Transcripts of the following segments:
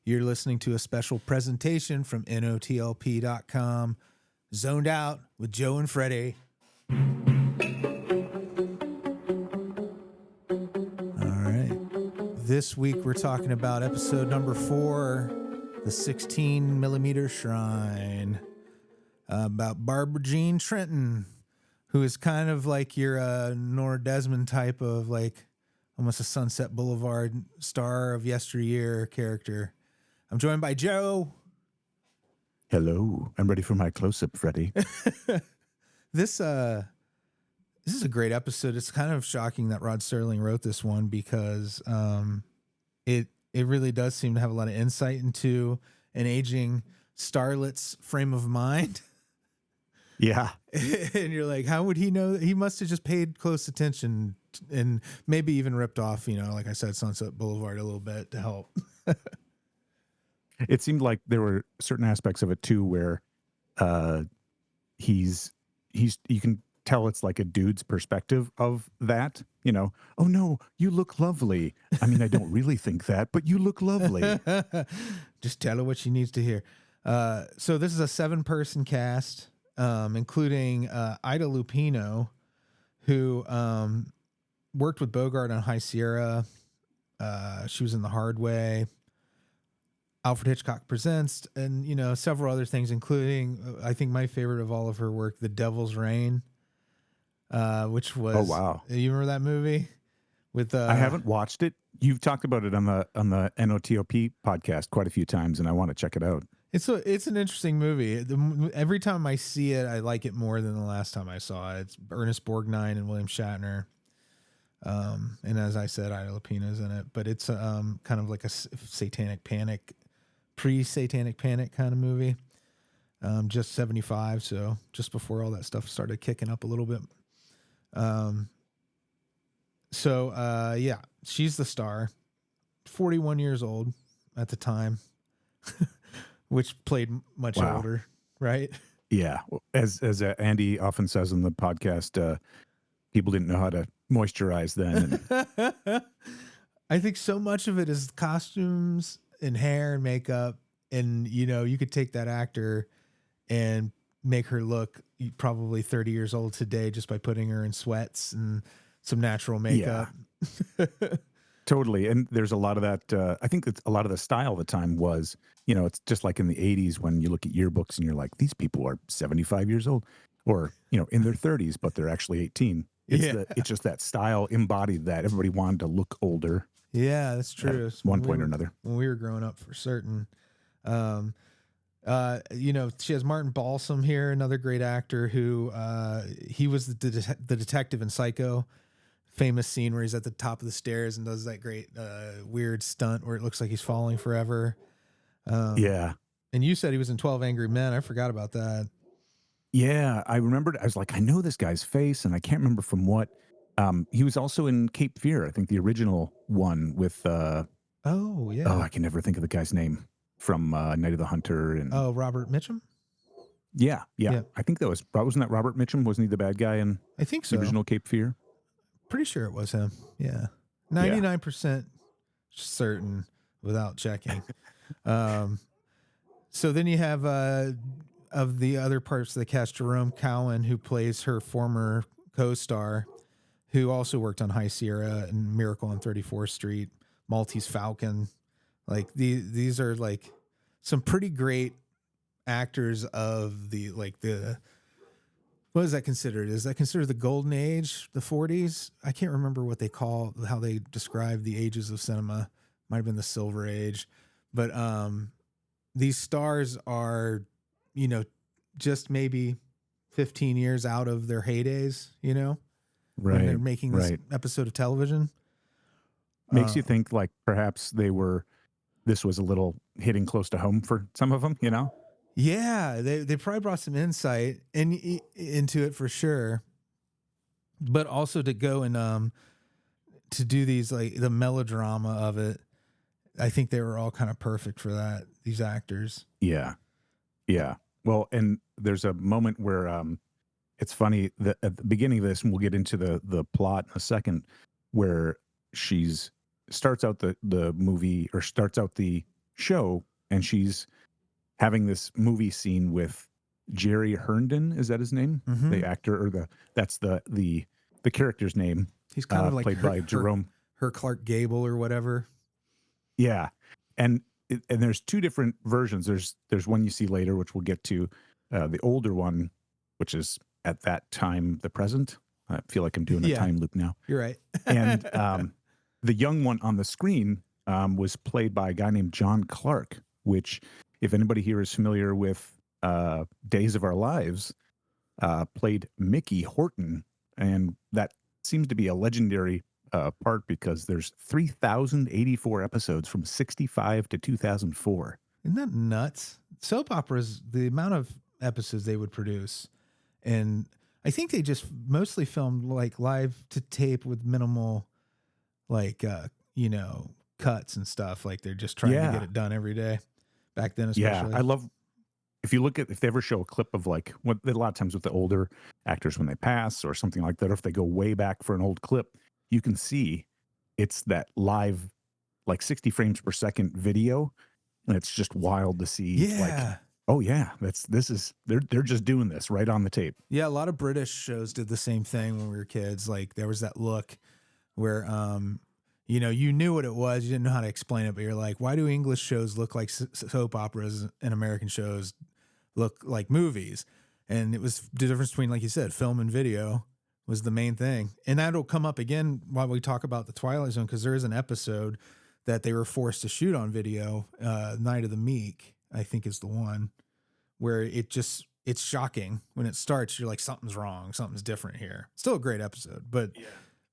You're listening to a special presentation from notlp.com, Zoned Out with Joe and Freddy. All right. This week we're talking about episode number 4, the 16 millimeter shrine, about Barbara Jean Trenton, who is kind of like your Nora Desmond type of like almost a Sunset Boulevard star of yesteryear character. I'm joined by Joe. Hello. I'm ready for my close-up, Freddy. This is a great episode. It's kind of shocking that Rod Serling wrote this one because it really does seem to have a lot of insight into an aging starlet's frame of mind. Yeah. And you're like, how would he know? He must have just paid close attention and maybe even ripped off, like I said, Sunset Boulevard a little bit to help. It seemed like there were certain aspects of it too where he's you can tell it's like a dude's perspective of that, oh no, you look lovely. I mean, I don't really think that, but you look lovely. Just tell her what she needs to hear. So this is a 7-person cast, including Ida Lupino, who worked with Bogart on High Sierra. She was in The Hard Way, Alfred Hitchcock Presents, and several other things, including I think my favorite of all of her work, The Devil's Rain, which was, oh wow, you remember that movie? With I haven't watched it. You've talked about it on the NOTOP podcast quite a few times, and I want to check it out. It's an interesting movie. Every time I see it, I like it more than the last time I saw it. It's Ernest Borgnine and William Shatner. And as I said, Ida Lupino's in it, but it's kind of like a satanic panic, pre-satanic panic kind of movie. Just 75, so just before all that stuff started kicking up a little bit. Yeah, she's the star, 41 years old at the time, which played much older, right? Yeah. As Andy often says in the podcast, people didn't know how to moisturize then. I think so much of it is costumes and hair and makeup. And, you could take that actor and make her look probably 30 years old today just by putting her in sweats and some natural makeup. Yeah. Totally. And there's a lot of that. I think that a lot of the style of the time was, it's just like in the 80s when you look at yearbooks and you're like, these people are 75 years old or, in their 30s, but they're actually 18. It's just that style embodied that everybody wanted to look older. Yeah, that's true. At one point or another. When we were growing up, for certain. She has Martin Balsam here, another great actor who he was the detective in Psycho. Famous scene where he's at the top of the stairs and does that great weird stunt where it looks like he's falling forever. Yeah. And you said he was in 12 Angry Men. I forgot about that. Yeah, I remembered. I was like, I know this guy's face, and I can't remember from what. He was also in Cape Fear, I think the original one with. I can never think of the guy's name from Night of the Hunter and. Oh, Robert Mitchum. Yeah. I think wasn't that Robert Mitchum? Wasn't he the bad guy in? I think so. The original Cape Fear. Pretty sure it was him. Yeah, 99% certain without checking. So then you have of the other parts of the cast, Jerome Cowan, who plays her former co-star, who also worked on High Sierra and Miracle on 34th Street, Maltese Falcon. Like these are like some pretty great actors of the what is that considered? Is that considered the golden age, the 40s? I can't remember how they describe the ages of cinema. Might have been the Silver Age, but these stars are, just maybe 15 years out of their heydays, right, when they're making this episode of television. Makes you think like perhaps this was a little hitting close to home for some of them, Yeah, they probably brought some insight into it for sure, but also to go and to do these like the melodrama of it. I think they were all kind of perfect for that. These actors. Yeah. Well, and there's a moment where it's funny that at the beginning of this, and we'll get into the plot in a second, where starts out the movie or starts out the show, and she's having this movie scene with Jerry Herndon. Is that his name? Hmm. The actor, or that's the character's name, He's kind of like played by Jerome. her Clark Gable or whatever. Yeah, and and there's two different versions. There's one you see later, which we'll get to, the older one, which is at that time the present. I feel like I'm doing a Yeah, time loop now. you're right. And the young one on the screen was played by a guy named John Clark, which, if anybody here is familiar with Days of Our Lives, played Mickey Horton. And that seems to be a legendary part because there's 3,084 episodes from 65 to 2004. Isn't that nuts? Soap operas, the amount of episodes they would produce, and I think they just mostly filmed like live to tape with minimal, like cuts and stuff. Like they're just trying to get it done every day. Back then, especially. Yeah, I love. If they ever show a clip of like what a lot of times with the older actors when they pass or something like that, or if they go way back for an old clip, you can see it's that live, like 60 frames per second video, and it's just wild to see. Yeah. Like, oh yeah, they're just doing this right on the tape. Yeah, a lot of British shows did the same thing when we were kids. Like there was that look where you knew what it was, you didn't know how to explain it, but you're like, why do English shows look like soap operas and American shows look like movies? And it was the difference between, like you said, film and video was the main thing. And that'll come up again while we talk about the Twilight Zone, because there is an episode that they were forced to shoot on video, Night of the Meek, I think is the one, where it's shocking. When it starts, you're like, something's wrong, something's different here. Still a great episode, but yeah.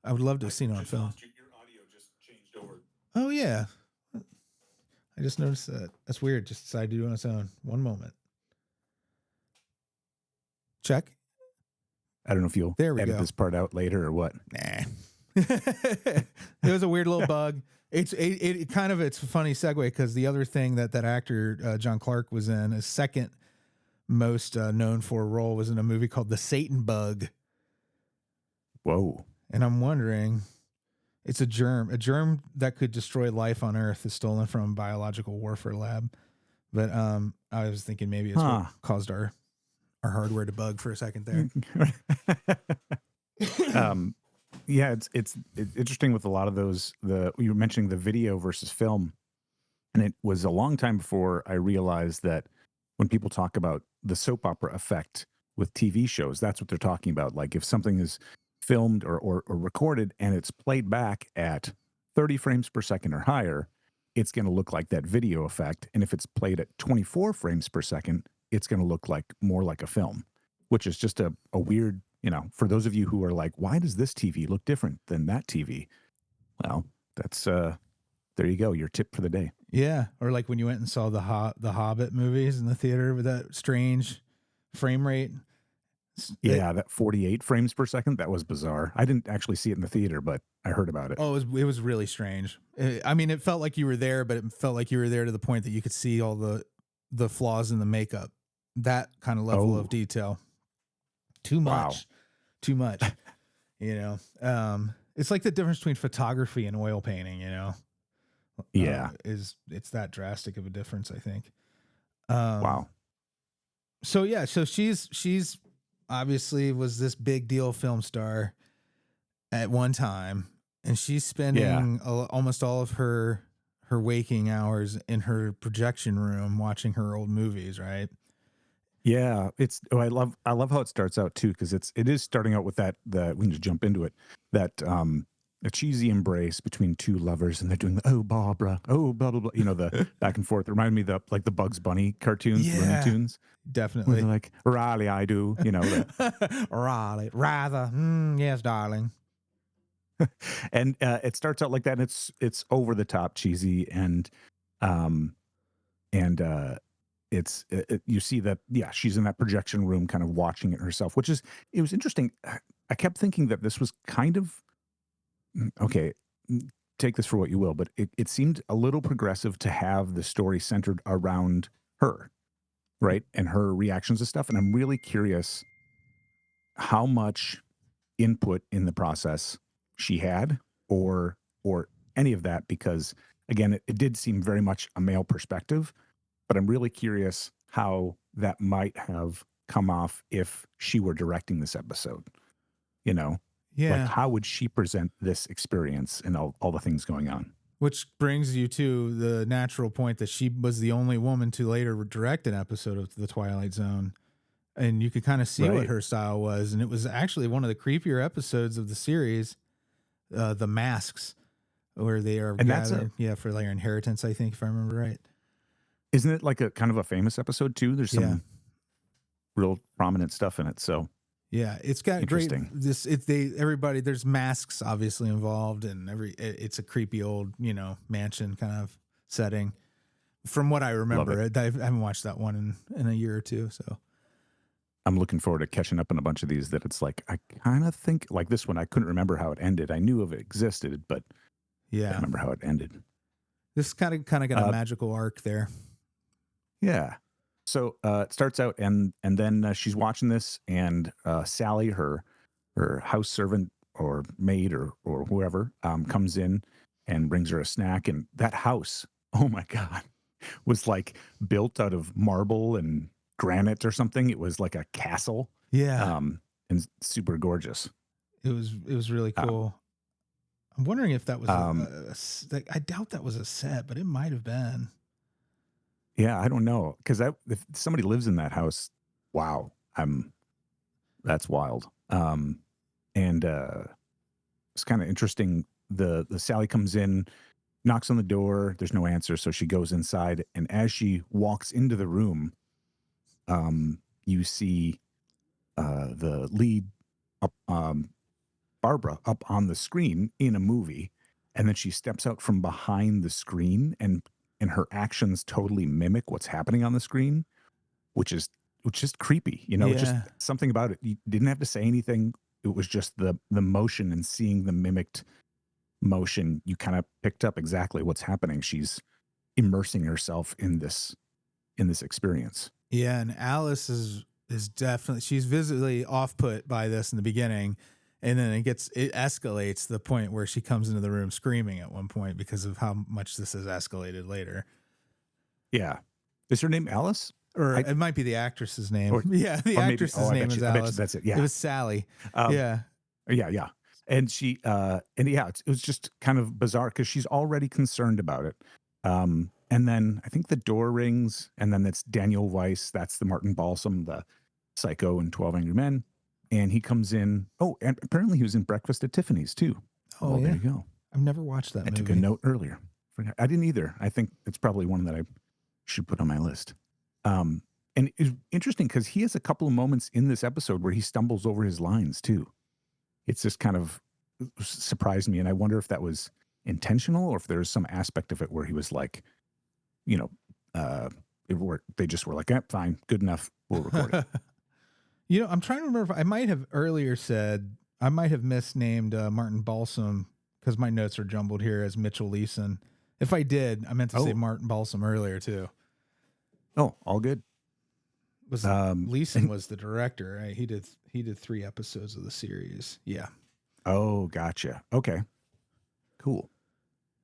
I would love to have seen it on film. Your audio just changed over. Oh, yeah. I just noticed that. That's weird. Just decided to do it on its own. One moment. Check. I don't know if you'll edit this part out later or what. Nah. It was a weird little bug. It's a funny segue, because the other thing that actor, John Clark, was in, his second most known for role was in a movie called The Satan Bug. Whoa. And I'm wondering, it's a germ that could destroy life on Earth is stolen from a biological warfare lab. But I was thinking maybe it's what caused our hardware to bug for a second there. Yeah, it's interesting with a lot of those. You were mentioning the video versus film, and it was a long time before I realized that when people talk about the soap opera effect with TV shows, that's what they're talking about. Like if something is filmed or recorded and it's played back at 30 frames per second or higher, it's going to look like that video effect. And if it's played at 24 frames per second, it's going to look like more like a film, which is just a weird, for those of you who are like, why does this TV look different than that TV? Well, that's, there you go. Your tip for the day. Yeah. Or like when you went and saw the Hobbit movies in the theater with that strange frame rate. Yeah, that 48 frames per second, that was bizarre. I didn't actually see it in the theater, but I heard about it. Oh, it was really strange. I mean, it felt like you were there, but it felt like you were there to the point that you could see all the flaws in the makeup. That kind of level of detail. Too much. It's like the difference between photography and oil painting, Yeah. It's that drastic of a difference, I think. Wow. So yeah, so she's obviously was this big deal film star at one time, and she's spending almost all of her waking hours in her projection room watching her old movies, right? Yeah, I love how it starts out too, because it is starting out with that we can just jump into it, that a cheesy embrace between two lovers, and they're doing the "oh Barbara, oh blah blah blah," the back and forth. It reminded me of the Bugs Bunny cartoons, Looney Tunes. Definitely. Where they're like, "Riley, I do," Riley, rather, yes, darling. And it starts out like that, and it's over the top cheesy, and you see that, she's in that projection room kind of watching it herself, it was interesting. I kept thinking that this was kind of, okay, take this for what you will, but it seemed a little progressive to have the story centered around her, right? And her reactions to stuff. And I'm really curious how much input in the process she had, or any of that, because again, it did seem very much a male perspective, but I'm really curious how that might have come off if she were directing this episode. You know, like Yeah. how would she present this experience and all the things going on? Which brings you to the natural point that she was the only woman to later direct an episode of The Twilight Zone. And you could kind of see what Right. her style was. And it was actually one of the creepier episodes of the series, The Masks, where they are And that's a gathering, for their inheritance, I think, if I remember right. isn't it like a kind of a famous episode too? There's Yeah. some real prominent stuff in it. So Yeah, it's got great interesting. everybody there's masks obviously involved, and it's a creepy old, mansion kind of setting. From what I remember, I haven't watched that one in a year or two, so. I'm looking forward to catching up on a bunch of these that it's like, I kind of think like this one, I couldn't remember how it ended. I knew of it existed, but I Yeah. can't remember how it ended. This kind of got a magical arc there. Yeah. So it starts out and then she's watching this and Sally, her house servant or maid or whoever comes in and brings her a snack. And that house, oh my God, was like built out of marble and granite or something. It was like a castle. Yeah. And super gorgeous. It was really cool. I'm wondering if that was I doubt that was a set, but it might have been. Yeah, I don't know, because if somebody lives in that house, wow, that's wild. And it's kind of interesting. The Sally comes in, knocks on the door. There's no answer, so she goes inside. And as she walks into the room, you see the lead, Barbara, up on the screen in a movie, and then she steps out from behind the screen and her actions totally mimic what's happening on the screen, which is creepy. Just something about it. You didn't have to say anything. It was just the motion and seeing the mimicked motion. You kind of picked up exactly what's happening. She's immersing herself in this experience. Yeah, and Alice is definitely, she's visibly off put by this in the beginning, and then it escalates to the point where she comes into the room screaming at one point because of how much this has escalated later. Yeah. Is her name Alice? Or it might be the actress's name. The actress's name is Alice. That's it. Yeah. It was Sally. Yeah. Yeah. And she, it was just kind of bizarre because she's already concerned about it. And then I think the door rings, and then it's Daniel Weiss. That's the Martin Balsam, the psycho in 12 Angry Men. And he comes in. Oh, and apparently he was in Breakfast at Tiffany's too. Oh, yeah. There you go. I've never watched that movie. I took a note earlier. I didn't either. I think it's probably one that I should put on my list. And it's interesting because he has a couple of moments in this episode where he stumbles over his lines too. It's just kind of surprised me. And I wonder if that was intentional or if there's some aspect of it where he was like, they just were like, fine, good enough. We'll record it. I'm trying to remember if I might have earlier said, I might have misnamed Martin Balsam because my notes are jumbled here as Mitchell Leeson. If I did, I meant to say Martin Balsam earlier too. Oh, all good. Leeson was the director, right? He did 3 episodes of the series. Yeah. Oh, gotcha. Okay. Cool.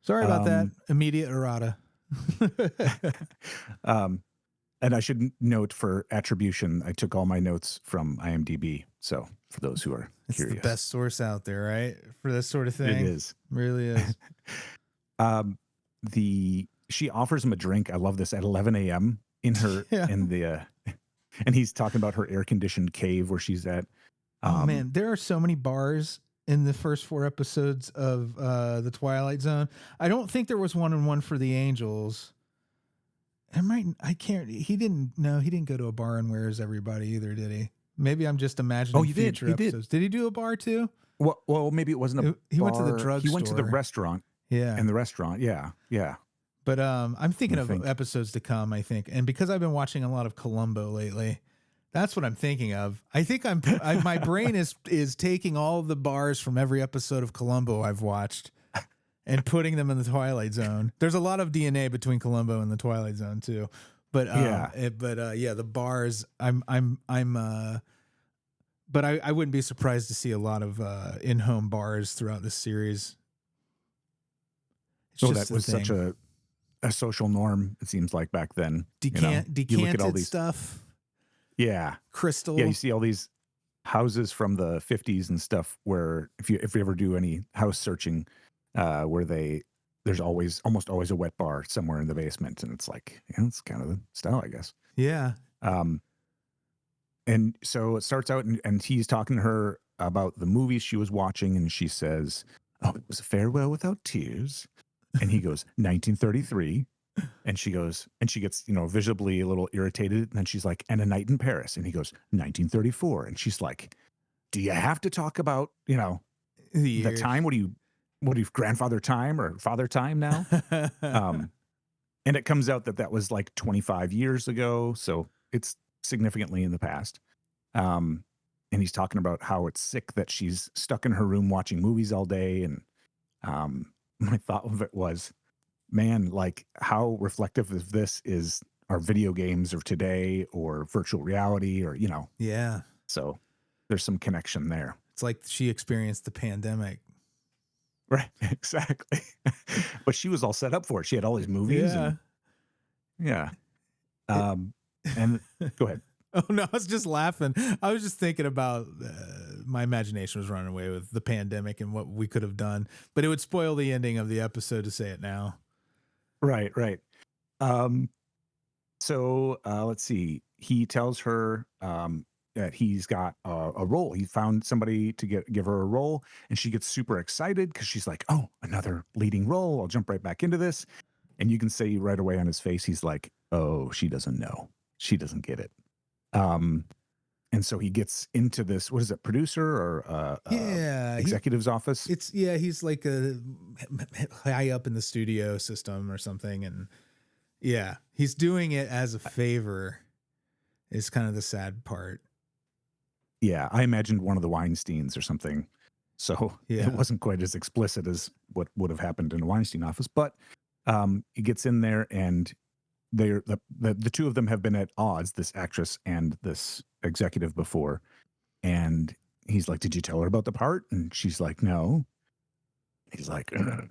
Sorry about that. Immediate errata. And I should note for attribution, I took all my notes from IMDb. So for those who are curious, it's the best source out there, right? For this sort of thing. It is. Really is. She offers him a drink. I love this at 11 a.m. in her, and he's talking about her air conditioned cave where she's at. Oh man, there are so many bars in the first 4 episodes of the Twilight Zone. I don't think there was one for the Angels. He didn't go to a bar and Where's Everybody either, did he? Maybe I'm just imagining future episodes. Did he do a bar too? Well, maybe it wasn't a bar. He went to the drugstore. He went to the restaurant. Yeah. In the restaurant. Yeah. Yeah. But I'm thinking of episodes to come, I think. And because I've been watching a lot of Columbo lately, that's what I'm thinking of. I think my brain is taking all the bars from every episode of Columbo I've watched and putting them in the Twilight Zone. There's a lot of DNA between Columbo and the Twilight Zone too. But the bars but I wouldn't be surprised to see a lot of in-home bars throughout this series. It's So just that a was thing. such a social norm, it seems like back then. You look at Decanted all these stuff, yeah. crystal. Yeah, you see all these houses from the 50s and stuff where if you ever do any house searching, where there's almost always a wet bar somewhere in the basement, and it's like, it's kind of the style, I guess. Yeah. Um, and so it starts out, and he's talking to her about the movies she was watching, and she says, "Oh, it was a Farewell Without Tears," and he goes, "1933." And she goes, and she gets, visibly a little irritated. And then she's like, "And A Night in Paris." And he goes, "1934." And she's like, "Do you have to talk about, The the years. time? What do you grandfather time or father time now?" Um, and it comes out that was like 25 years ago. So it's significantly in the past. Um, and he's talking about how it's sick that she's stuck in her room watching movies all day. And my thought of it was, man, like how reflective of this is our video games of today or virtual reality or, Yeah. so there's some connection there. It's like she experienced the pandemic. Right. Exactly. But she was all set up for it. She had all these movies Yeah. and yeah. And go ahead. Oh no, I was just laughing. I was just thinking about my imagination was running away with the pandemic and what we could have done, but it would spoil the ending of the episode to say it now. Right. Right. So let's see. He tells her that he's got a role. He found somebody to give her a role, and she gets super excited because she's like, "Oh, another leading role! I'll jump right back into this." And you can see right away on his face, he's like, "Oh, she doesn't know. She doesn't get it." And so he gets into this. What is it? Producer or executive's office? He's like a high up in the studio system or something, and yeah, he's doing it as a favor. Is kind of the sad part. Yeah, I imagined one of the Weinsteins or something. So Yeah. it wasn't quite as explicit as what would have happened in a Weinstein office, but he gets in there, and they're the two of them have been at odds, this actress and this executive, before. And he's like, "Did you tell her about the part?" And she's like, "No." He's like, "Ugh."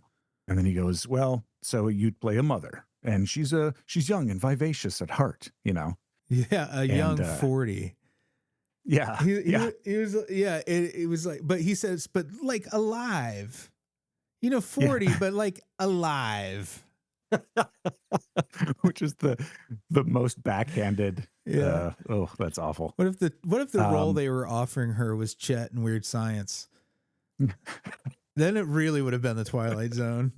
And then he goes, "Well, so you'd play a mother, and she's young and vivacious at heart, Yeah, a young And 40. yeah, He was, yeah, it was like, but he says, but like alive, 40, but like alive. Which is the most backhanded. Yeah. Oh, that's awful. What if the role Um, they were offering her was Chet in Weird Science? Then it really would have been the Twilight Zone.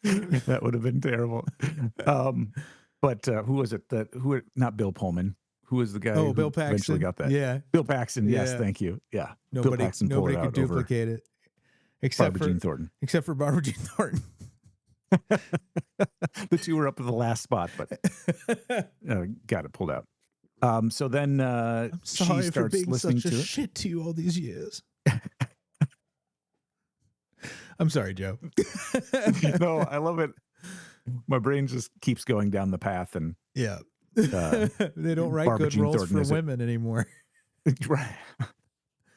That would have been terrible. But who was it not Bill Pullman? Who was the guy Oh, who Bill eventually Paxton. got that? Yeah. Bill Paxton. Yes, Yeah. thank you. Yeah. Bill Nobody Paxton pulled it could out over duplicate it except Barbara for Jean Thornton. except for Barbara Jean Thornton. The two were up at the last spot, but got it pulled out. So then I'm she sorry for starts being listening such a to it. shit to you all these years. I'm sorry, Joe. No, I love it. My brain just keeps going down the path, and Yeah. They don't write Barbara good Jean roles Thornton for women anymore. right.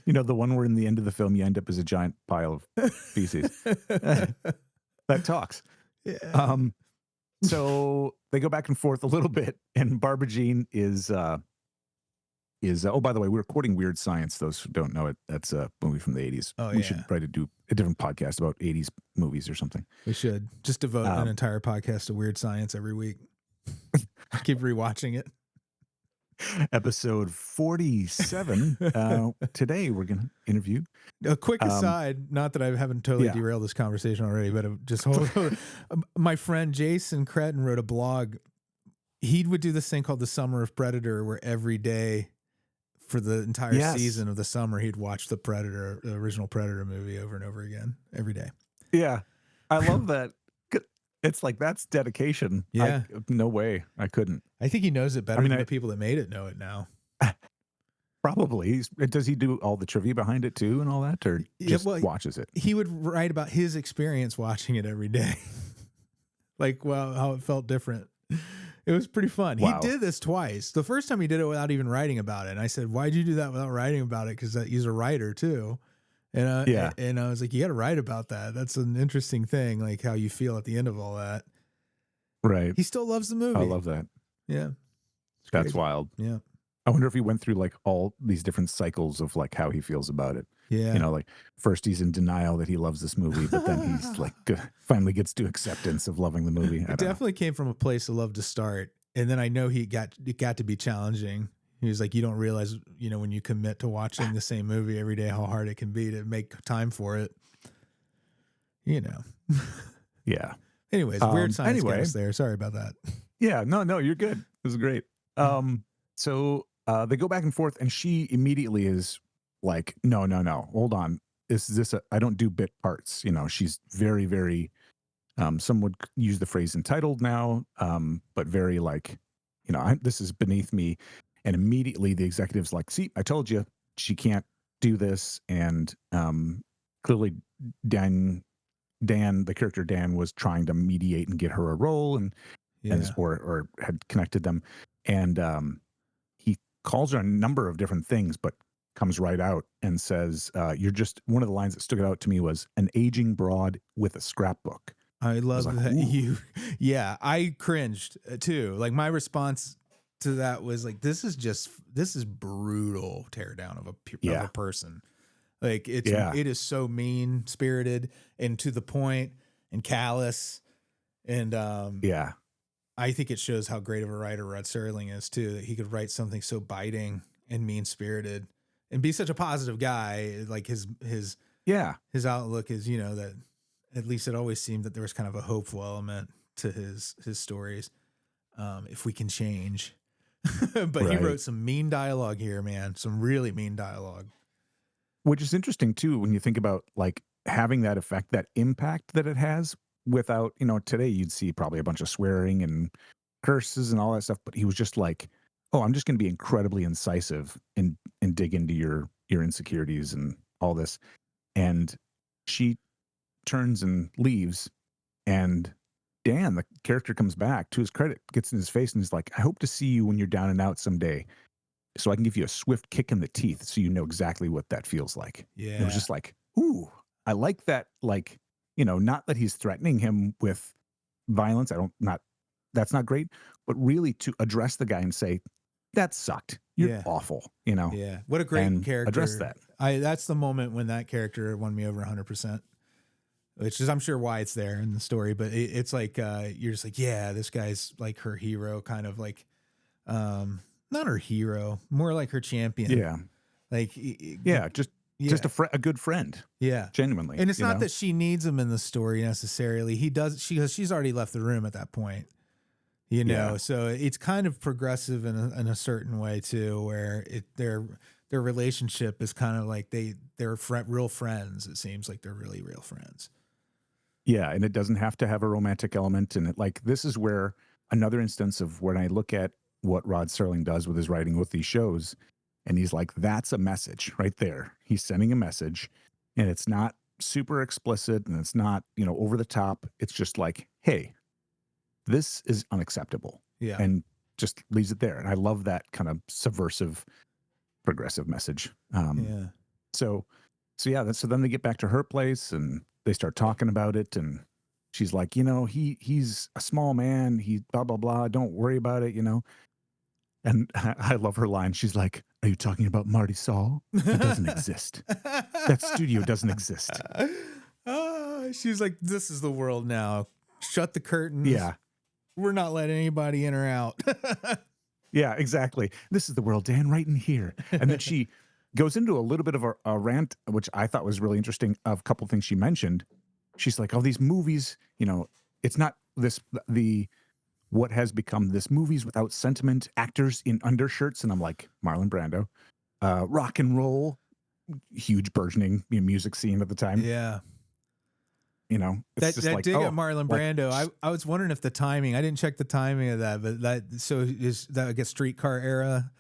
The one where in the end of the film you end up as a giant pile of feces. That talks. Yeah. So they go back and forth a little bit, and Barbara Jean is oh, by the way, we're quoting Weird Science. Those who don't know it, that's a movie from the 80s. Oh, We yeah. should try to do a different podcast about 80s movies or something. We should just devote an entire podcast to Weird Science every week. Keep rewatching it. Episode 47. Today we're going to interview. A quick aside, not that I haven't totally Yeah. derailed this conversation already, but just hold. My friend Jason Cretton wrote a blog. He would do this thing called the Summer of Predator, where every day for the entire season of the summer, he'd watch the original Predator movie over and over again every day. Yeah. I love that. It's like, that's dedication. Yeah. No way. I couldn't. I think he knows it better than the people that made it know it now. Probably. Does he do all the trivia behind it too and all that, or just watches it? He would write about his experience watching it every day. Like, well, how it felt different. It was pretty fun. Wow. He did this twice. The first time he did it without even writing about it. And I said, why'd you do that without writing about it? Because he's a writer too. Yeah. And I was like, you got to write about that. That's an interesting thing, like how you feel at the end of all that. Right. He still loves the movie. I love that. Yeah. It's That's crazy. wild. Yeah. I wonder if he went through like all these different cycles of like how he feels about it. Yeah. You know, like first he's in denial that he loves this movie, but then he's like finally gets to acceptance of loving the movie. I It don't know. definitely came from a place of love to start. And then I know it got to be challenging. He was like, you don't realize, when you commit to watching the same movie every day, how hard it can be to make time for it. Yeah. Anyways, weird science anyway, guest there. Sorry about that. Yeah, no, you're good. It was great. So they go back and forth, and she immediately is like, no, hold on. I don't do bit parts. She's very, very, some would use the phrase entitled now, but very like, this is beneath me. And immediately the executive's like, see, I told you she can't do this. And clearly Dan, the character Dan, was trying to mediate and get her a role, and or had connected them. And he calls her a number of different things, but comes right out and says, you're just, one of the lines that stood out to me was an aging broad with a scrapbook. I love like, that. ooh. I cringed too. Like my response to that was like, this is brutal teardown of a person. Like it is so mean spirited and to the point and callous. And I think it shows how great of a writer Rod Serling is too, that he could write something so biting and mean spirited and be such a positive guy. Like his outlook is, that at least it always seemed that there was kind of a hopeful element to his stories. If we can change, but he wrote some mean dialogue here, man, some really mean dialogue. Which is interesting too, when you think about like having that effect, that impact that it has without, today you'd see probably a bunch of swearing and curses and all that stuff. But he was just like, oh, I'm just going to be incredibly incisive and dig into your insecurities and all this. And she turns and leaves, and Dan, the character, comes back, to his credit, gets in his face and is like, I hope to see you when you're down and out someday, so I can give you a swift kick in the teeth so you know exactly what that feels like. Yeah. And it was just like, ooh, I like that. Like, not that he's threatening him with violence. That's not great, but really to address the guy and say, that sucked. You're awful, Yeah. What a great character. Address that. That's the moment when that character won me over 100%, which is, I'm sure, why it's there in the story, but it's like, you're just like, yeah, this guy's like her hero, kind of like, not her hero, more like her champion. Yeah. Like, just a good friend. Yeah. Genuinely. And it's not that she needs him in the story necessarily. She's already left the room at that point, so it's kind of progressive in a certain way too, where their relationship is kind of like they're real friends. It seems like they're really real friends. Yeah. And it doesn't have to have a romantic element. And this is where another instance of when I look at what Rod Serling does with his writing with these shows, and he's like, that's a message right there. He's sending a message, and it's not super explicit, and it's not, over the top. It's just like, hey, this is unacceptable. Yeah. And just leaves it there. And I love that kind of subversive, progressive message. So then they get back to her place and they start talking about it, and she's like, he's a small man. He blah, blah, blah. Don't worry about it, And I love her line. She's like, are you talking about Marty Saul? He doesn't exist. That studio doesn't exist. She's like, this is the world now. Shut the curtains. Yeah. We're not letting anybody in or out. Yeah, exactly. This is the world, Dan, right in here. And then she goes into a little bit of a rant, which I thought was really interesting, of a couple of things she mentioned. She's like, oh, these movies, it's not what has become this movies without sentiment, actors in undershirts. And I'm like, Marlon Brando, rock and roll, huge burgeoning music scene at the time. Yeah. It's just like, dig at Marlon Brando. I was wondering if the timing, I didn't check the timing of that, but is that, I guess, Streetcar era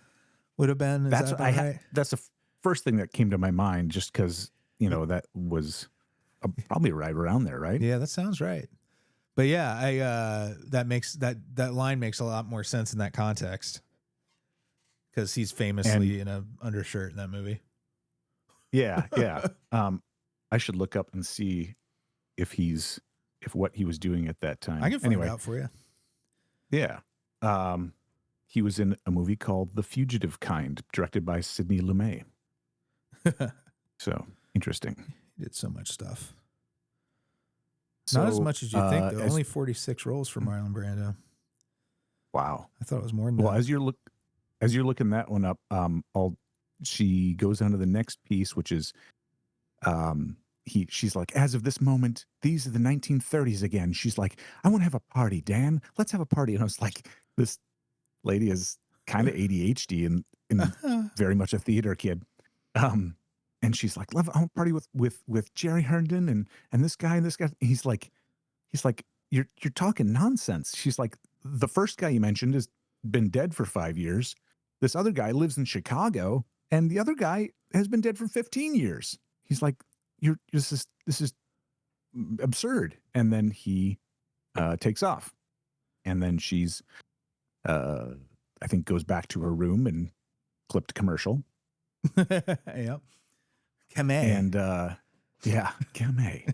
would have been. That's the first thing that came to my mind, just because, that was probably right around there. Right. Yeah, that sounds right. But yeah, that line makes a lot more sense in that context, because he's famously in a undershirt in that movie. Yeah, yeah. I should look up and see if what he was doing at that time. I can find out for you. Yeah. He was in a movie called The Fugitive Kind, directed by Sidney Lumet. So interesting. He did so much stuff. So, not as much as you think, though. Only 46 roles for Marlon Brando. Wow. I thought it was more than well, that. as you're looking that one up, she goes on to the next piece, which is she's like, as of this moment, these are the 1930s again. She's like, I want to have a party, Dan. Let's have a party. And I was like, this lady is kind of ADHD and very much a theater kid. And she's like, I want to party with Jerry Herndon and this guy and this guy. He's like, you're talking nonsense. She's like, the first guy you mentioned has been dead for 5 years. This other guy lives in Chicago, and the other guy has been dead for 15 years. He's like, this is absurd. And then he takes off, and then she's I think goes back to her room and clipped commercial. Yep. Kame. And Kame.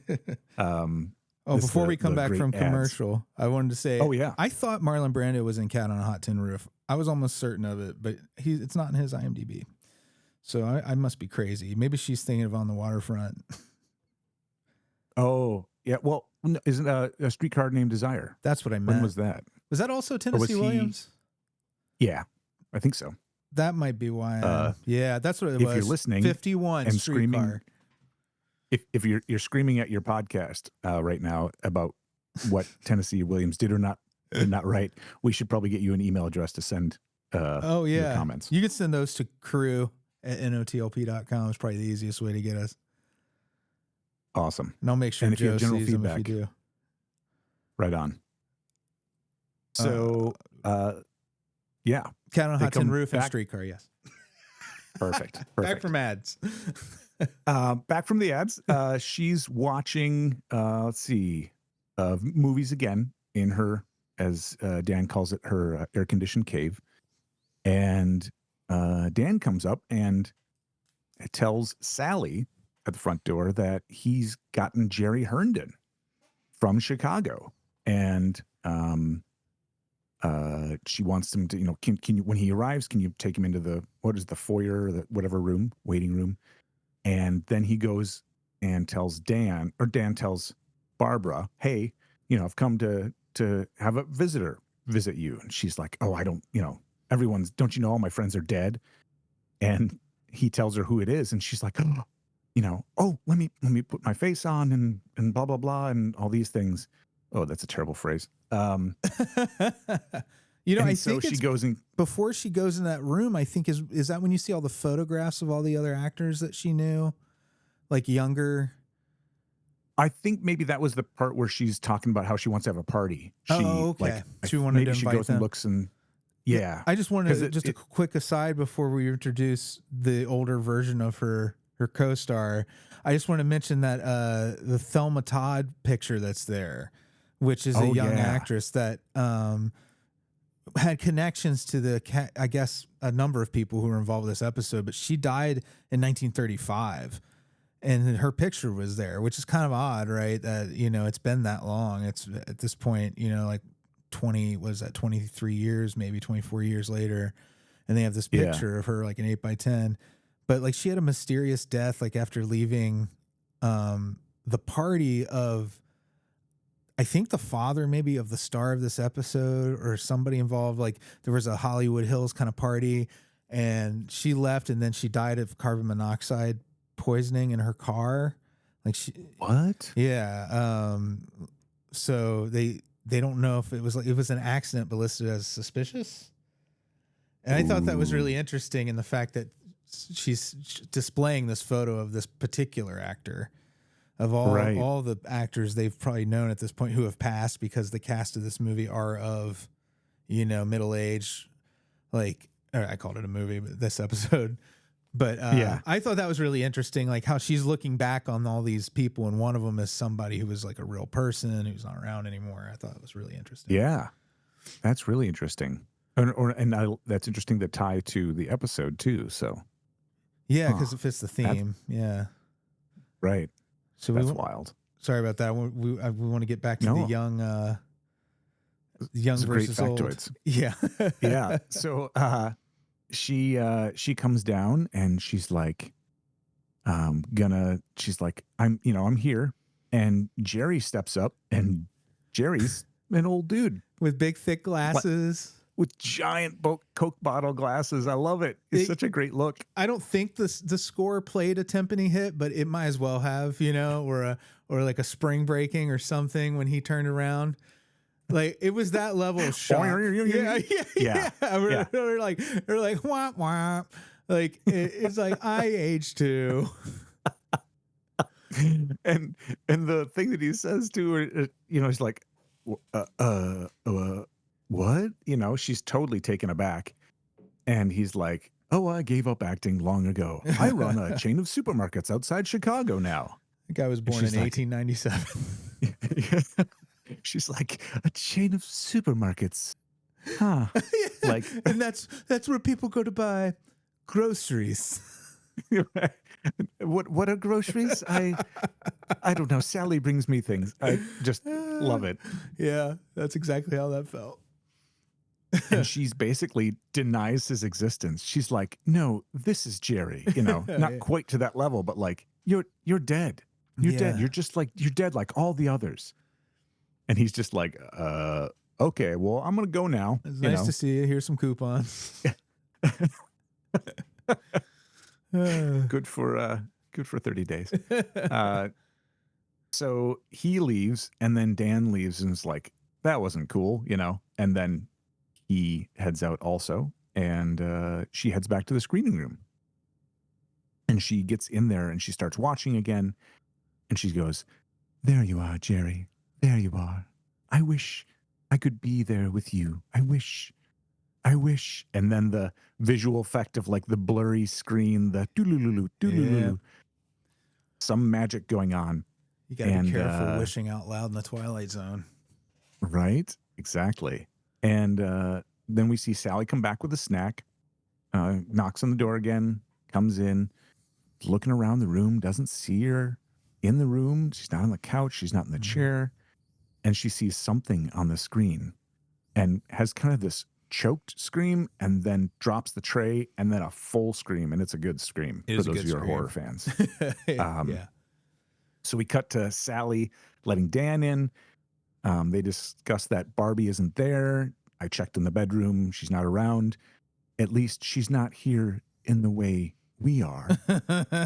Before we come back from commercial, I wanted to say, I thought Marlon Brando was in Cat on a Hot Tin Roof. I was almost certain of it, but it's not in his IMDb. So I must be crazy. Maybe she's thinking of On the Waterfront. Oh, yeah. Well, isn't a Streetcar Named Desire? That's what I meant. When was that? Was that also Tennessee Williams? Yeah, I think so. That might be why. Yeah, that's what it was. If you're listening 51 and Streetcar. Screaming, if you're screaming at your podcast right now about what Tennessee Williams did or not right, we should probably get you an email address to send your comments. You could send those to crew@notlp.com. It's probably the easiest way to get us. Awesome. And I'll make sure Joe sees them if you do. Right on. So, yeah. Cat on a Hot Tin Roof and Streetcar, yes. Perfect. Back from ads. Back from the ads. She's watching, movies again in her, as Dan calls it, her air-conditioned cave. And Dan comes up and tells Sally at the front door that he's gotten Jerry Herndon from Chicago. And she wants him to, can you, when he arrives, can you take him into the foyer, whatever room, waiting room? And then he goes and tells Dan tells Barbara, hey, I've come to have a visitor visit you. And she's like, oh, I don't, don't you know all my friends are dead? And he tells her who it is. And she's like, oh, let me put my face on and blah, blah, blah. And all these things. Oh, that's a terrible phrase. I think so she goes in before she goes in that room. I think is that when you see all the photographs of all the other actors that she knew, like younger. I think maybe that was the part where she's talking about how she wants to have a party. Okay. She wanted to invite she goes them. And looks and yeah. I just wanted a quick aside before we introduce the older version of her co-star. I just want to mention that the Thelma Todd picture that's there, which is a young actress that had connections to I guess a number of people who were involved with this episode, but she died in 1935 and her picture was there, which is kind of odd, right? That, it's been that long. It's at this point, like 23 years, maybe 24 years later. And they have this picture of her like an 8x10, but like she had a mysterious death, like after leaving the party of, I think the father maybe of the star of this episode or somebody involved. Like there was a Hollywood Hills kind of party and she left and then she died of carbon monoxide poisoning in her car. Like what? Yeah. So they don't know if it was an accident, but listed as suspicious. And I thought that was really interesting in the fact that she's displaying this photo of this particular actor. Of all the actors they've probably known at this point who have passed, because the cast of this movie are of, middle age, like I called it a movie, but this episode. But I thought that was really interesting, like how she's looking back on all these people, and one of them is somebody who was like a real person who's not around anymore. I thought it was really interesting. Yeah, that's really interesting, that's interesting to tie to the episode too. So, Yeah, Huh. because it fits the That's theme. Yeah. right. So That's wild. sorry about that. We want to get back to the No, young it's a great versus old. factoids. Yeah. Yeah. So she comes down and she's like, she's like, I'm here. And Jerry steps up, and Jerry's an old dude With big thick like, glasses. with giant Coke bottle glasses. I love it. It's such a great look. I don't think the score played a timpani hit, but it might as well have, or like a spring breaking or something when he turned around. Like it was that level of shock. Yeah. We're like womp womp. Like it's like I aged too. and the thing that he says to her, he's like, what? She's totally taken aback. And he's like, oh, I gave up acting long ago. I run a chain of supermarkets outside Chicago now. The guy was born in 1897. She's like, a chain of supermarkets. Huh. Yeah. Like, and that's where people go to buy groceries. What are groceries? I don't know. Sally brings me things. I just love it. Yeah, that's exactly how that felt. And she's basically denies his existence. She's like, no, this is Jerry, not quite to that level, but like, you're dead. You're dead. You're dead like all the others. And he's just like, okay, well, I'm going to go now. It's nice to see you. Here's some coupons. Good for 30 days. So he leaves, and then Dan leaves and is like, that wasn't cool, and then he heads out also, and she heads back to the screening room, and she gets in there and she starts watching again, and she goes, there you are, Jerry. There you are. I wish I could be there with you. I wish. And then the visual effect of like the blurry screen, the doodaloo, doodaloo, some magic going on. You got to be careful wishing out loud in the Twilight Zone. Right? Exactly. And then we see Sally come back with a snack, knocks on the door again, comes in, looking around the room, doesn't see her in the room. She's not on the couch. She's not in the chair. And she sees something on the screen and has kind of this choked scream, and then drops the tray, and then a full scream. And it's a good scream for those of you who are horror fans. Yeah. So we cut to Sally letting Dan in. They discuss that Barbie isn't there. I checked in the bedroom. She's not around. At least she's not here in the way we are.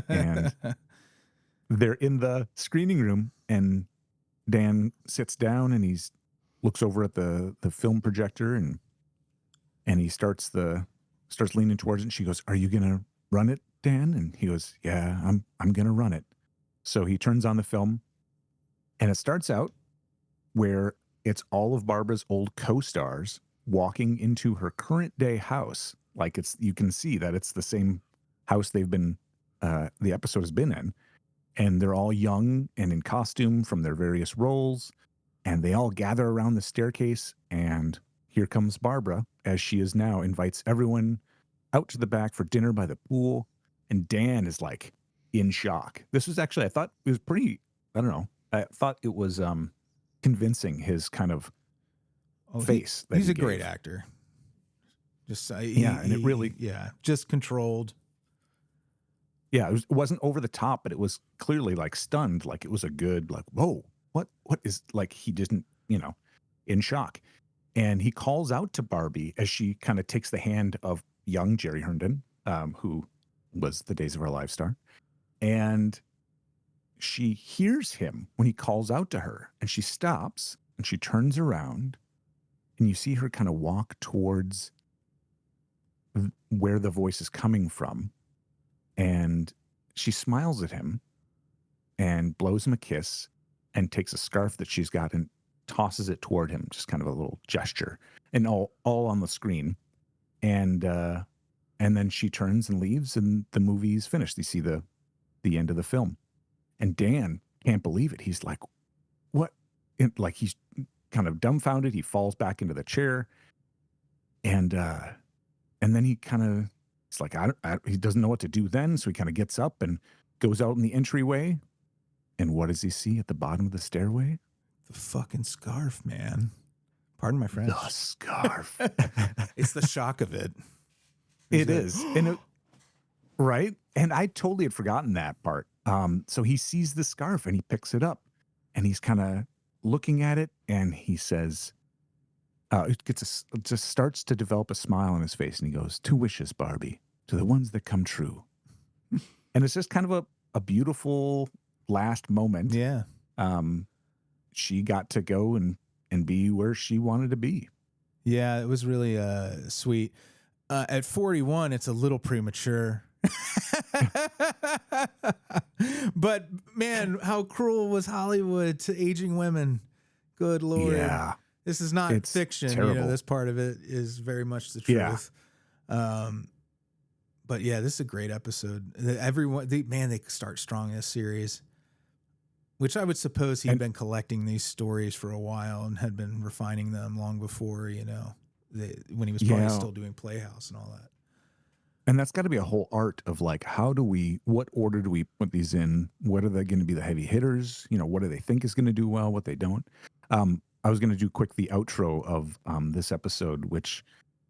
And they're in the screening room, and Dan sits down and looks over at the film projector, and he starts leaning towards it. And she goes, "Are you gonna run it, Dan?" And he goes, "Yeah, I'm gonna run it." So he turns on the film, and it starts out where it's all of Barbara's old co-stars walking into her current day house. Like you can see that it's the same house they've been, the episode has been in. And they're all young and in costume from their various roles. And they all gather around the staircase. And here comes Barbara, as she is now, invites everyone out to the back for dinner by the pool. And Dan is like in shock. This was actually, I thought it was pretty, I don't know. I thought it was convincing, his kind of face. He's a great actor. Just and it really, just controlled. Yeah, it wasn't over the top, but it was clearly like stunned. Like it was a good, like, whoa, what is, like, he didn't, in shock. And he calls out to Barbie as she kind of takes the hand of young Jerry Herndon, who was the Days of Our Lives star. And she hears him when he calls out to her, and she stops and she turns around, and you see her kind of walk towards where the voice is coming from. And she smiles at him and blows him a kiss and takes a scarf that she's got and tosses it toward him, just kind of a little gesture, and all on the screen. And then she turns and leaves, and the movie's finished. You see the end of the film. And Dan can't believe it. He's like, what? Like he's kind of dumbfounded. He falls back into the chair. And then he kind of It's like, he doesn't know what to do then. So he kind of gets up and goes out in the entryway. And what does he see at the bottom of the stairway? The fucking scarf, man. Pardon my The French. scarf. It's the shock of it. It is. Right. And I totally had forgotten that part. So he sees the scarf and he picks it up and he's kind of looking at it and he says, just starts to develop a smile on his face and he goes, 2 wishes, Barbie, to the ones that come true. And it's just kind of a beautiful last moment. Yeah. She got to go and be where she wanted to be. Yeah, it was really sweet. At 41, it's a little premature. But man, how cruel was Hollywood to aging women? Good Lord. Yeah. This is not It's fiction. terrible. You know, this part of it is very much the Yeah. truth. But yeah, this is a great episode. Everyone, they start strong in this series, which I would suppose he'd been collecting these stories for a while and had been refining them long before, you know, when he was probably still doing Playhouse and all that. And that's got to be a whole art of like, what order do we put these in? What are they going to be the heavy hitters? You know, what do they think is going to do well, what they don't? I was going to do quick the outro of this episode, which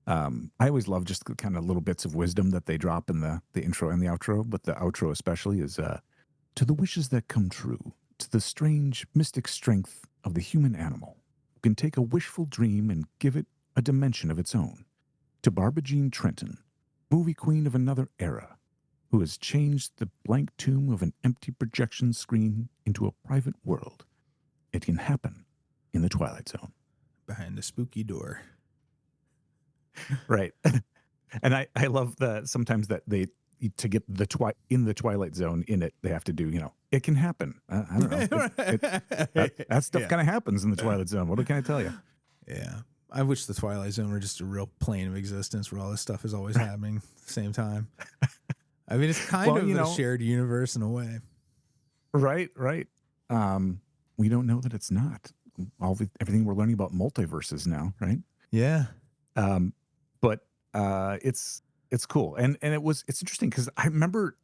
I always love just the kind of little bits of wisdom that they drop in the intro and the outro, but the outro especially is to the wishes that come true, to the strange mystic strength of the human animal, who can take a wishful dream and give it a dimension of its own, to Barbara Jean Trenton, movie queen of another era, who has changed the blank tomb of an empty projection screen into a private world. It can happen in the Twilight Zone. Behind the spooky door. Right. And I love that sometimes that they, to get in the Twilight Zone in it, they have to do, you know, it can happen. I don't know. That stuff kind of happens in the Twilight Zone. What can I tell you? Yeah. I wish the Twilight Zone were just a real plane of existence where all this stuff is always happening at the same time. I mean, it's kind of a shared universe in a way. Right. We don't know that it's not. Everything we're learning about multiverses now, right? Yeah. But it's cool. And it's interesting because I remember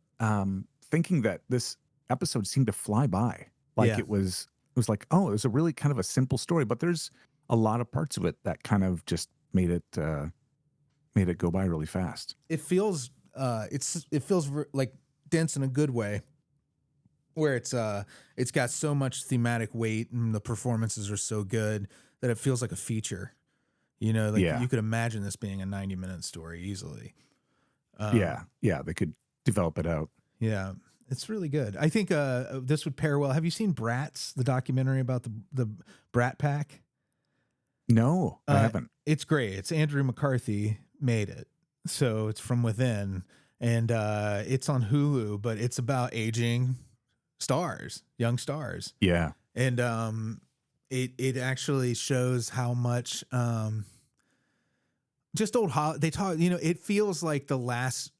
thinking that this episode seemed to fly by. Like it was like, oh, it was a really kind of a simple story, but there's a lot of parts of it that kind of just made it go by really fast. It feels like dense in a good way, where it's got so much thematic weight and the performances are so good that it feels like a feature. You know, like you could imagine this being a 90-minute story easily. They could develop it out. Yeah, it's really good. I think this would pair well. Have you seen Bratz, the documentary about the Brat Pack? No, I haven't. It's great. It's Andrew McCarthy made it. So it's from within. And it's on Hulu, but it's about aging stars, young stars. Yeah. And it actually shows how much just old they talk, you know, it feels like the last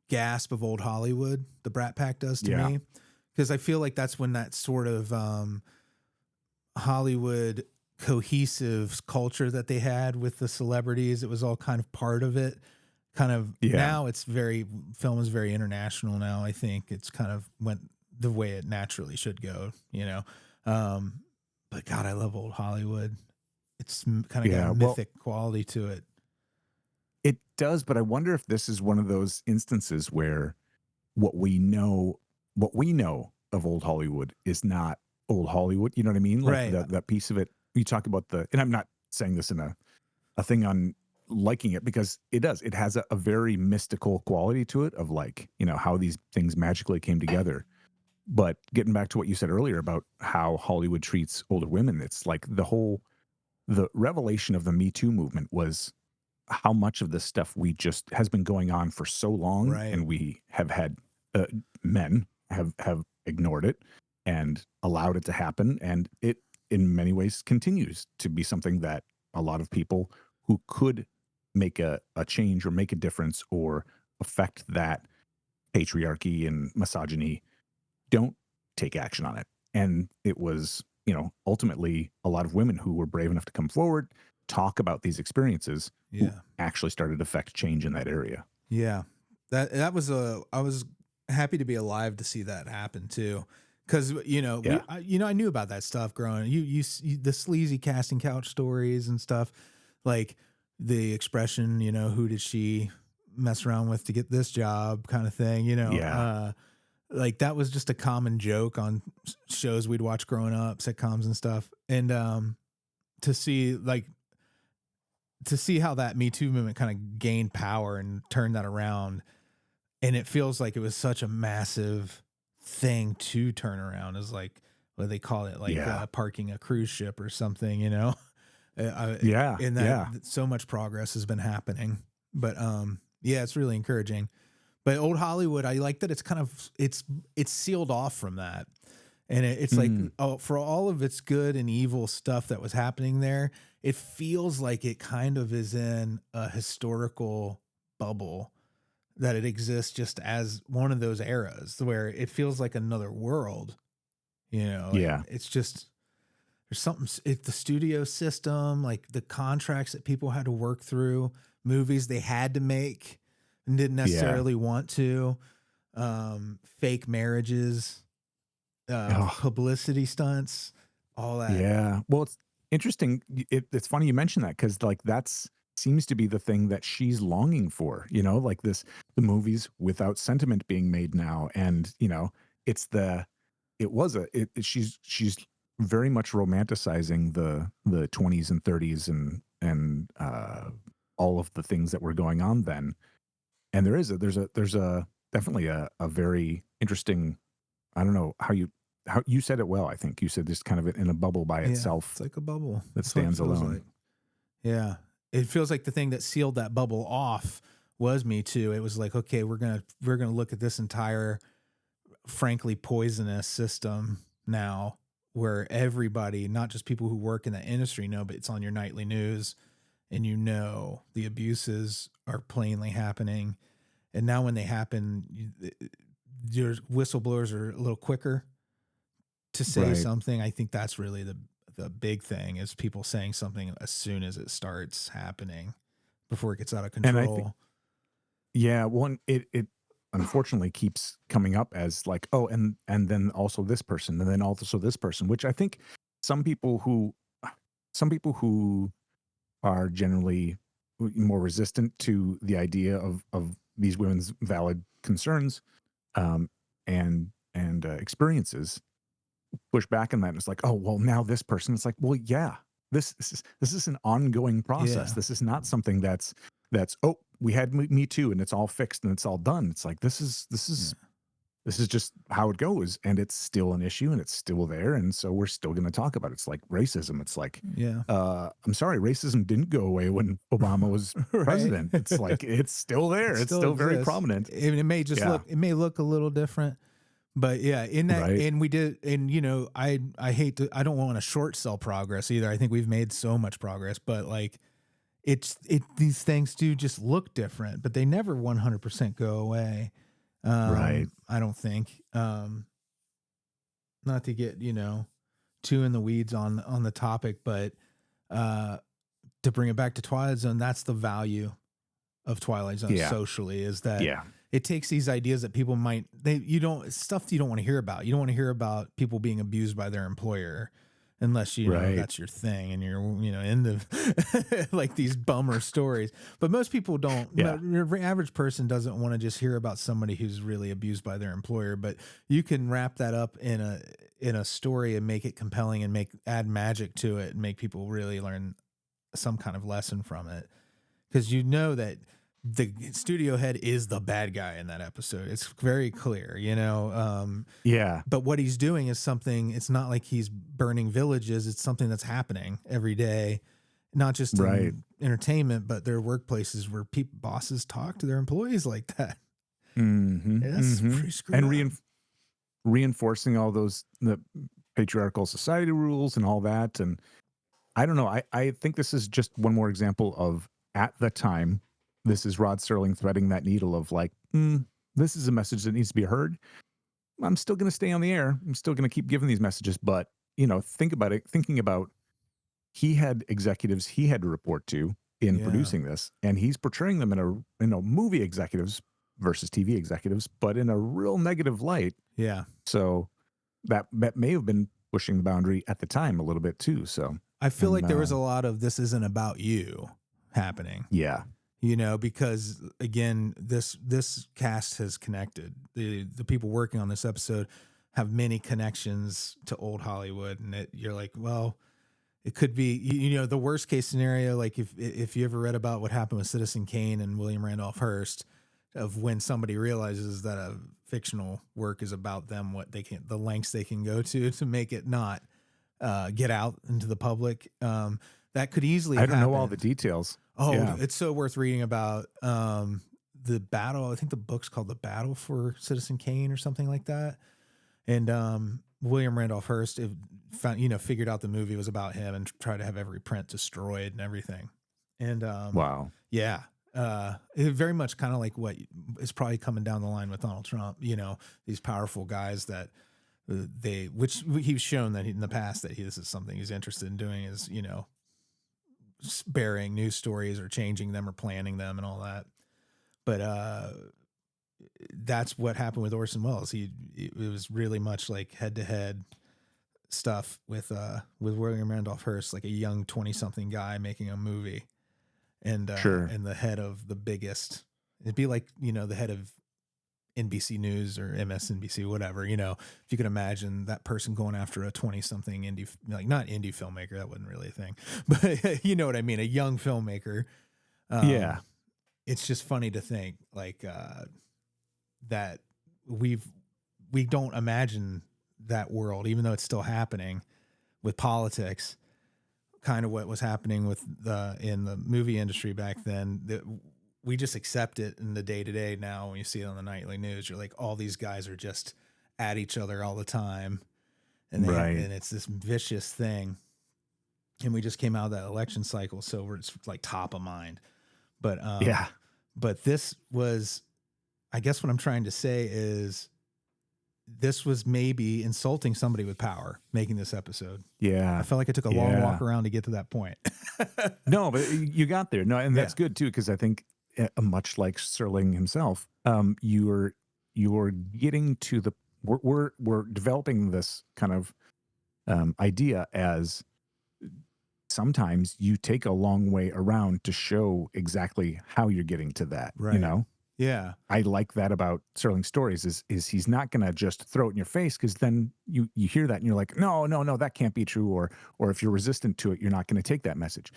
gasp of old Hollywood, the Brat Pack does to me. Because I feel like that's when that sort of Hollywood cohesive culture that they had with the celebrities, it was all kind of part of it. Now film is very international now. I think it's kind of went the way it naturally should go, you know? But God, I love old Hollywood. It's kind of got a mythic quality to it. It does, but I wonder if this is one of those instances where what we know of old Hollywood is not old Hollywood. You know what I mean? Like right. that piece of it. You talk about and I'm not saying this in a thing on liking it, because it does. It has a very mystical quality to it of like, you know, how these things magically came together. But getting back to what you said earlier about how Hollywood treats older women, it's like the revelation of the Me Too movement was how much of this stuff has been going on for so long, right. and we have had men have ignored it and allowed it to happen, and it in many ways continues to be something that a lot of people who could make a change or make a difference or affect that patriarchy and misogyny don't take action on it. And it was, you know, ultimately a lot of women who were brave enough to come forward, talk about these experiences, who actually started to affect change in that area. Yeah. That was a I was happy to be alive to see that happen too, because Yeah. I knew about that stuff growing. The sleazy casting couch stories and stuff, like the expression, who did she mess around with to get this job, kind of thing. Yeah. Like that was just a common joke on shows we'd watch growing up, sitcoms and stuff, and to see like to see how that Me Too movement kind of gained power and turned that around. And it feels like it was such a massive thing to turn around, is like what they call it, like Yeah. parking a cruise ship or something, Yeah. in that Yeah. so much progress has been happening. But yeah, it's really encouraging. But old Hollywood, I like that it's sealed off from that. And it's like, Mm. oh, for all of its good and evil stuff that was happening there, it feels like it kind of is in a historical bubble, that it exists just as one of those eras where it feels like another world, Yeah. and it's just, there's something, the studio system, like the contracts that people had to work through, movies they had to make and didn't Yeah. necessarily want to, fake marriages, Oh, publicity stunts, all that. yeah. Well, it's interesting. It's funny you mention that because like that's seems to be the thing that she's longing for. Like the movies without sentiment being made now, and it's the it was a it, she's very much romanticizing the 20s and 30s and all of the things that were going on then. And there's a definitely a very interesting. I don't know how you said it well. I think you said this kind of in a bubble by Yeah, it's itself like a bubble. that That's what it stands feels alone. like. Yeah. It feels like the thing that sealed that bubble off was Me Too. It was like, okay, we're gonna look at this entire frankly poisonous system now, where everybody, not just people who work in that industry, know, but it's on your nightly news, and the abuses are plainly happening. And now when they happen, your whistleblowers are a little quicker to say Right. something. I think that's really the big thing, is people saying something as soon as it starts happening, before it gets out of And I think control. yeah, one it unfortunately keeps coming up as like, oh, and then also this person and then also this person, which I think some people who some people who are generally more resistant to the idea of these women's valid concerns um, and experiences push back on that. And it's like, oh, well, now this person. It's like, well, yeah, this is an ongoing process. Yeah. This is not something that's oh, we had Me Too and it's all fixed and it's all done. It's like Yeah. this is just how it goes, and it's still an issue and it's still there, and so we're still going to talk about it. It's like racism. It's like, Yeah. I'm sorry, racism didn't go away when Obama was Right. president. It's like it's still It there. It's still still very exists. prominent. Yeah. It may look a little different, but yeah, in that, Right. and we did, and I don't want to short sell progress either. I think we've made so much progress, but like, these things do just look different, but they never 100% go away. Right. I don't think, not to get, too in the weeds on the topic, but, uh, to bring it back to Twilight Zone, that's the value of Twilight Zone Yeah. socially, is that Yeah. it takes these ideas that people might, stuff you don't want to hear about. You don't want to hear about people being abused by their employer, unless Right. that's your thing and you're into like these bummer stories. But most people don't. Yeah. Your average person doesn't want to just hear about somebody who's really abused by their employer. But you can wrap that up in a story and make it compelling and add magic to it and make people really learn some kind of lesson from it, because that the studio head is the bad guy in that episode. It's very clear, Yeah. but what he's doing is something, it's not like he's burning villages. It's something that's happening every day, not just Right. in entertainment, but their workplaces where bosses talk to their employees like that. Mm-hmm. And that's Mm-hmm. pretty screwed And up. reinforcing all the patriarchal society rules and all that. And I don't know. I think this is just one more example of, at the time, this is Rod Serling threading that needle of like, this is a message that needs to be heard. I'm still going to stay on the air. I'm still going to keep giving these messages. But, thinking about he had executives he had to report to in Yeah. producing this, and he's portraying them in a movie executives versus TV executives, but in a real negative light. Yeah. So that may have been pushing the boundary at the time a little bit too. So, I feel and like there was a lot of this isn't about you happening, yeah, because again, this cast has connected. The people working on this episode have many connections to old Hollywood, and you're like, well, it could be, the worst case scenario, like if you ever read about what happened with Citizen Kane and William Randolph Hearst, of when somebody realizes that a fictional work is about them, the lengths they can go to make it not get out into the public. That could easily I have don't know all happened. the details. Oh, Yeah. it's so worth reading about. The battle, I think the book's called The Battle for Citizen Kane or something like that. And William Randolph Hearst figured out the movie was about him and tried to have every print destroyed and everything. And Wow. yeah, it very much kind of like what is probably coming down the line with Donald Trump. These powerful guys that which he's shown that in the past that this is something he's interested in doing, is burying news stories or changing them or planning them and all that. But that's what happened with Orson Welles. It was really much like head-to-head stuff with William Randolph Hearst, like a young 20-something guy making a movie, and Sure. and the head of the biggest. It'd be like the head of NBC News or MSNBC, whatever. If you could imagine that person going after a 20-something indie, like not indie filmmaker, that wasn't really a thing, but you know what I mean, a young filmmaker. Yeah. It's just funny to think like that we don't imagine that world, even though it's still happening with politics, kind of what was happening with in the movie industry back then. That we just accept it in the day to day now. When you see it on the nightly news, you're like, all these guys are just at each other all the time, and Right. and it's this vicious thing. And we just came out of that election cycle, so it's like top of mind. But Yeah. but this was, I guess what I'm trying to say is, this was maybe insulting somebody with power making this episode. Yeah. I felt like I took a long walk around to get to that point. No, but you got there. No, and that's Yeah. good too, because I think much like Serling himself, you're getting to the we're developing this kind of idea as sometimes you take a long way around to show exactly how you're getting to that. Right. Yeah. I like that about Serling's stories is he's not going to just throw it in your face, because then you hear that and you're like, no, that can't be true. Or if you're resistant to it, you're not going to take that message.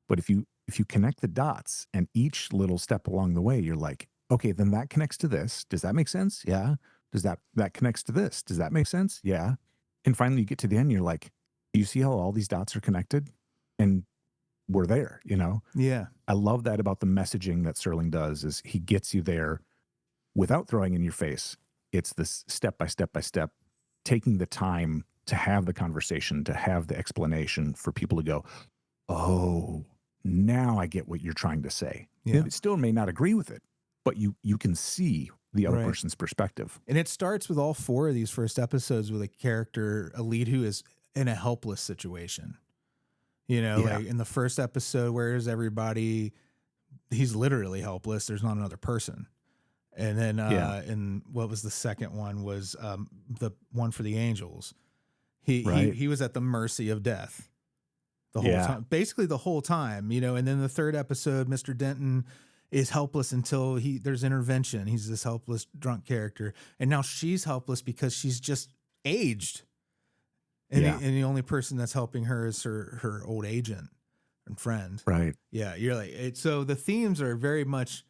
But if you connect the dots and each little step along the way, you're like, okay, then that connects to this. Does that make sense? Yeah. Does that connects to this? Does that make sense? Yeah. And finally you get to the end, you're like, do you see how all these dots are connected? And we're there, Yeah. I love that about the messaging that Serling does, is he gets you there without throwing in your face. It's this step by step by step, taking the time to have the conversation, to have the explanation for people to go, oh, now I get what you're trying to say. Yeah. It still may not agree with it, but you can see the other Right. person's perspective. And it starts with all 4 of these first episodes with a lead who is in a helpless situation. Yeah. Like in the first episode, where is everybody? He's literally helpless. There's not another person. And then, and what was the second one was the one for the angels. He was at the mercy of death the whole time, basically the whole time, and then the third episode, Mr. Denton is helpless until there's intervention. He's this helpless drunk character. And now she's helpless because she's just aged. And, the only person that's helping her is her old agent and friend. Right. Yeah. You're like, so the themes are very much,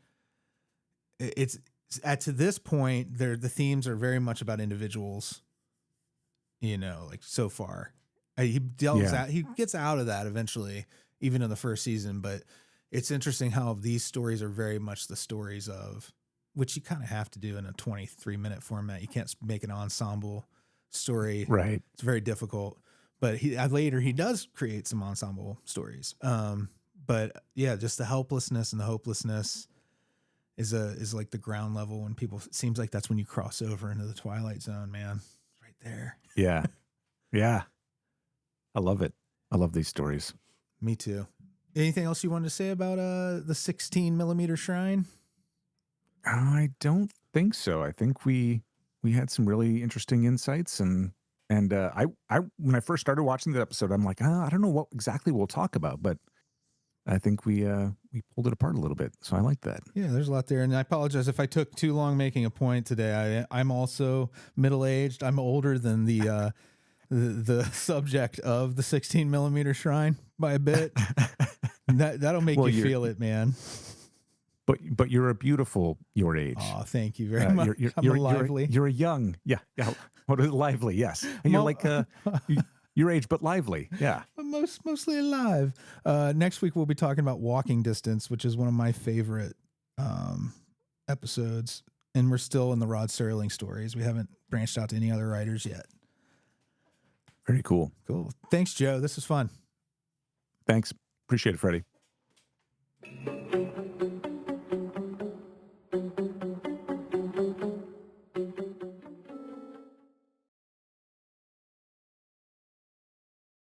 to this point, the themes are very much about individuals, like so far. He gets out of that eventually, even in the first season, but it's interesting how these stories are very much the stories of, which you kind of have to do in a 23-minute format. You can't make an ensemble story. Right. It's very difficult, but he does create some ensemble stories. But yeah, just the helplessness and the hopelessness is like the ground level when people, it seems like that's when you cross over into the Twilight Zone, man. It's right there. Yeah. Yeah. I love it. I love these stories. Me too. Anything else you wanted to say about the 16 millimeter shrine? I don't think so. I think we had some really interesting insights, and I when I first started watching the episode, I'm like, I don't know what exactly we'll talk about, but I think we pulled it apart a little bit. So I like that. Yeah, there's a lot there, and I apologize if I took too long making a point today. I'm also middle aged. I'm older than the subject of the 16 millimeter shrine by a bit. That'll make Well, you you're feel it, man. but you're a beautiful your age. Oh, thank you very much. I'm a lively. You're a young, yeah. What is lively? Yes, and you're Mo- like your age, but lively. Yeah, mostly alive. Next week we'll be talking about Walking Distance, which is one of my favorite episodes, and we're still in the Rod Serling stories. We haven't branched out to any other writers yet. very cool. Cool. Thanks, Joe. This was fun. Thanks, appreciate it, Freddie.